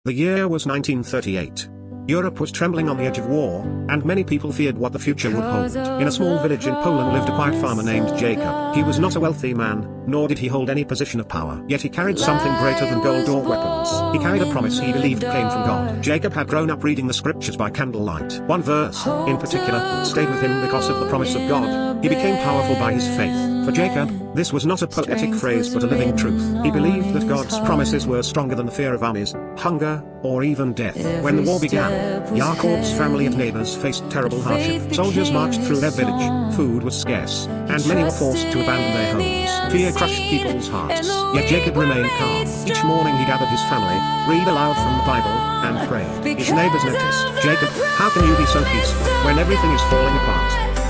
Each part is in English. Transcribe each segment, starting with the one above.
The year was 1938. Europe was trembling on the edge of war, and many people feared what the future would hold. In a small village in Poland lived a quiet farmer named Jacob. He was not a wealthy man, nor did he hold any position of power. Yet he carried something greater than gold or weapons. He carried a promise he believed came from God. Jacob had grown up reading the scriptures by candlelight. One verse, in particular, stayed with him because of the promise of God. He became powerful by his faith. For Jacob, this was not a poetic phrase but a living truth. He believed that God's promises were stronger than the fear of armies, hunger, or even death. When the war began, Jacob's family and neighbors faced terrible hardship. Soldiers marched through their village, food was scarce, and many were forced to abandon their homes. Fear crushed people's hearts. Yet Jacob remained calm. Each morning he gathered his family, read aloud from the Bible, and prayed. His neighbors noticed, "Jacob, how can you be so peaceful when everything is falling apart?"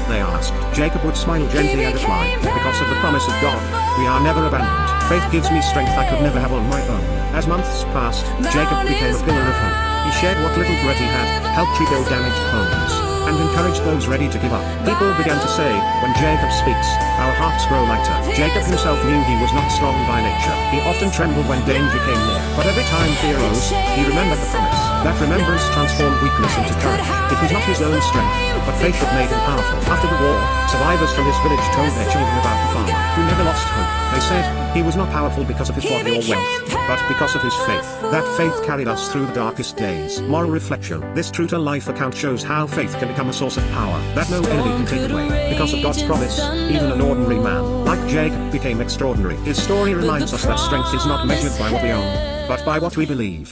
They asked. Jacob would smile gently and reply, "Because of the promise of God, we are never abandoned. Faith gives me strength I could never have on my own." As months passed, Jacob became a pillar of hope. He shared what little bread he had, helped rebuild damaged homes, and encouraged those ready to give up. People began to say, "When Jacob speaks, our hearts grow lighter." Jacob himself knew he was not strong by nature. He often trembled when danger came near. But every time fear rose, he remembered the promise. That remembrance transformed weakness into courage. It was not his own strength, but faith that made him powerful. After the war, survivors from his village told their children about the farmer, who never lost hope. They said, "He was not powerful because of his body or wealth, but because of his faith." That faith carried us through the darkest days. Moral reflection. This true-to-life account shows how faith can become a source of power that no enemy can take away. Because of God's promise, even an ordinary man, like Jacob, became extraordinary. His story reminds us that strength is not measured by what we own, but by what we believe.